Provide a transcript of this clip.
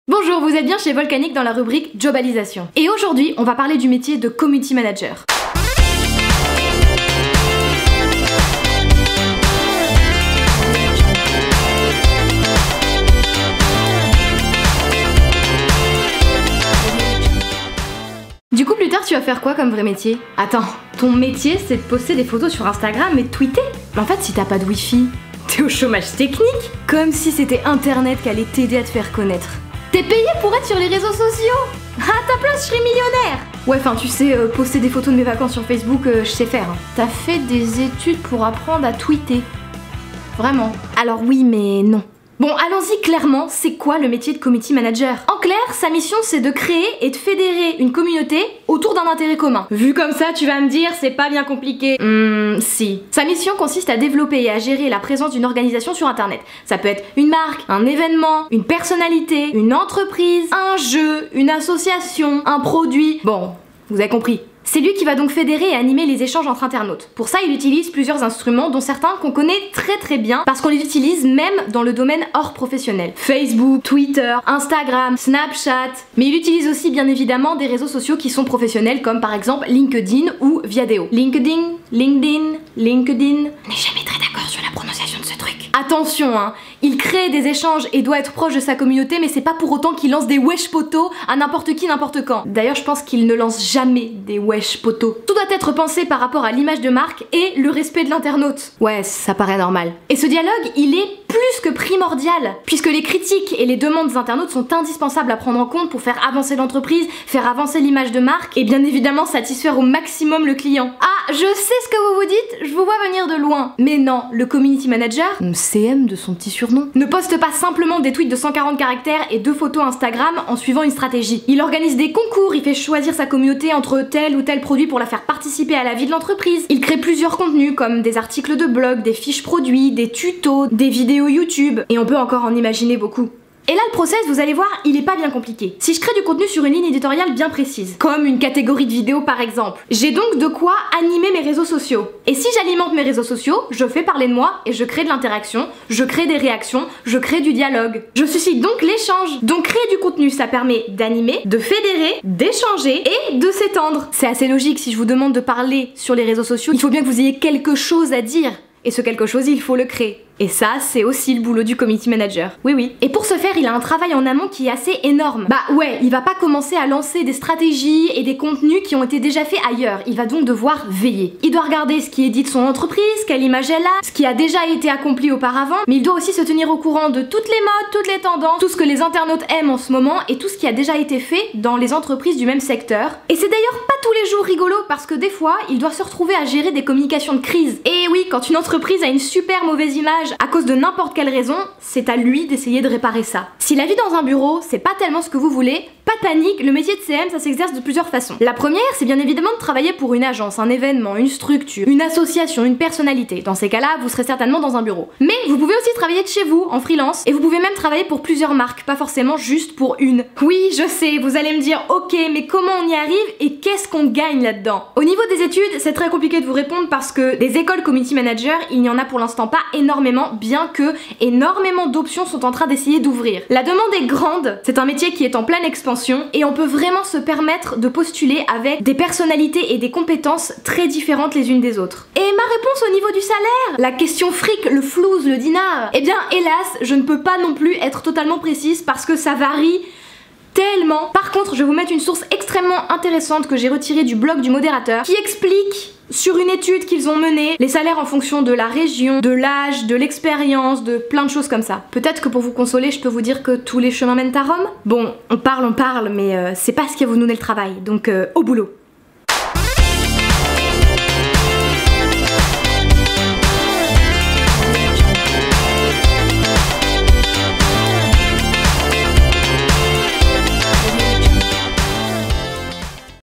Bonjour, vous êtes bien chez Volcanic dans la rubrique Jobalisation. Et aujourd'hui, on va parler du métier de Community Manager. Du coup, plus tard, tu vas faire quoi comme vrai métier? Attends, ton métier, c'est de poster des photos sur Instagram et de tweeter? Mais en fait, si t'as pas de wifi, t'es au chômage technique. Comme si c'était Internet qui allait t'aider à te faire connaître. T'es payé pour être sur les réseaux sociaux. À ta place, je serais millionnaire. Ouais, enfin, tu sais, poster des photos de mes vacances sur Facebook, je sais faire. T'as fait des études pour apprendre à tweeter. Vraiment. Alors oui, mais non. Bon, allons-y clairement, c'est quoi le métier de Community Manager? En clair, sa mission c'est de créer et de fédérer une communauté autour d'un intérêt commun. Vu comme ça, tu vas me dire, c'est pas bien compliqué. Si. Sa mission consiste à développer et à gérer la présence d'une organisation sur internet. Ça peut être une marque, un événement, une personnalité, une entreprise, un jeu, une association, un produit. Bon, vous avez compris. C'est lui qui va donc fédérer et animer les échanges entre internautes. Pour ça, il utilise plusieurs instruments, dont certains qu'on connaît très bien, parce qu'on les utilise même dans le domaine hors professionnel. Facebook, Twitter, Instagram, Snapchat. Mais il utilise aussi bien évidemment des réseaux sociaux qui sont professionnels, comme par exemple LinkedIn ou Viadeo. LinkedIn. On n'est jamais très d'accord sur la prononciation de ce truc. Attention, hein, il crée des échanges et doit être proche de sa communauté, mais c'est pas pour autant qu'il lance des wesh potos à n'importe qui, n'importe quand. D'ailleurs, je pense qu'il ne lance jamais des wesh potos. Tout doit être pensé par rapport à l'image de marque et le respect de l'internaute. Ouais, ça paraît normal. Et ce dialogue, il est plus que primordial, puisque les critiques et les demandes des internautes sont indispensables à prendre en compte pour faire avancer l'entreprise, faire avancer l'image de marque et bien évidemment satisfaire au maximum le client. Ah, je sais ce que vous vous dites, je vous vois venir de loin. Mais non, le Community Manager, CM de son petit surnom, ne poste pas simplement des tweets de 140 caractères et 2 photos Instagram en suivant une stratégie. Il organise des concours, il fait choisir sa communauté entre tel ou tel produit pour la faire participer à la vie de l'entreprise. Il crée plusieurs contenus comme des articles de blog, des fiches produits, des tutos, des vidéos YouTube, et on peut encore en imaginer beaucoup. Et là, le process, vous allez voir, il est pas bien compliqué. Si je crée du contenu sur une ligne éditoriale bien précise, comme une catégorie de vidéos par exemple, j'ai donc de quoi animer mes réseaux sociaux. Et si j'alimente mes réseaux sociaux, je fais parler de moi et je crée de l'interaction, je crée des réactions, je crée du dialogue. Je suscite donc l'échange. Donc créer du contenu, ça permet d'animer, de fédérer, d'échanger et de s'étendre. C'est assez logique, si je vous demande de parler sur les réseaux sociaux, il faut bien que vous ayez quelque chose à dire. Et ce quelque chose, il faut le créer. Et ça, c'est aussi le boulot du Community Manager. Oui. Et pour ce faire, il a un travail en amont qui est assez énorme. Bah ouais, il va pas commencer à lancer des stratégies et des contenus qui ont été déjà faits ailleurs. Il va donc devoir veiller. Il doit regarder ce qui est dit de son entreprise, quelle image elle a, ce qui a déjà été accompli auparavant, mais il doit aussi se tenir au courant de toutes les modes, toutes les tendances, tout ce que les internautes aiment en ce moment et tout ce qui a déjà été fait dans les entreprises du même secteur. Et c'est d'ailleurs pas tous les jours rigolo parce que des fois, il doit se retrouver à gérer des communications de crise. Et oui, quand une entreprise a une super mauvaise image à cause de n'importe quelle raison, c'est à lui d'essayer de réparer ça. Si la vie dans un bureau, c'est pas tellement ce que vous voulez, pas de panique, le métier de CM, ça s'exerce de plusieurs façons. La première, c'est bien évidemment de travailler pour une agence, un événement, une structure, une association, une personnalité. Dans ces cas-là, vous serez certainement dans un bureau. Mais vous pouvez aussi travailler de chez vous, en freelance, et vous pouvez même travailler pour plusieurs marques, pas forcément juste pour une. Oui, je sais, vous allez me dire, ok, mais comment on y arrive et qu'est-ce qu'on gagne là-dedans? Au niveau des études, c'est très compliqué de vous répondre parce que des écoles Community Manager, il n'y en a pour l'instant pas énormément, bien que énormément d'options sont en train d'essayer d'ouvrir. La demande est grande, c'est un métier qui est en pleine expansion et on peut vraiment se permettre de postuler avec des personnalités et des compétences très différentes les unes des autres. Et ma réponse au niveau du salaire? La question fric, le flouze, le dinar? Eh bien hélas, je ne peux pas non plus être totalement précise parce que ça varie tellement. Par contre, je vais vous mettre une source extrêmement intéressante que j'ai retirée du blog du modérateur qui explique sur une étude qu'ils ont menée, les salaires en fonction de la région, de l'âge, de l'expérience, de plein de choses comme ça. Peut-être que pour vous consoler, je peux vous dire que tous les chemins mènent à Rome. Bon, on parle, mais c'est pas ce qui va vous donner le travail, donc au boulot.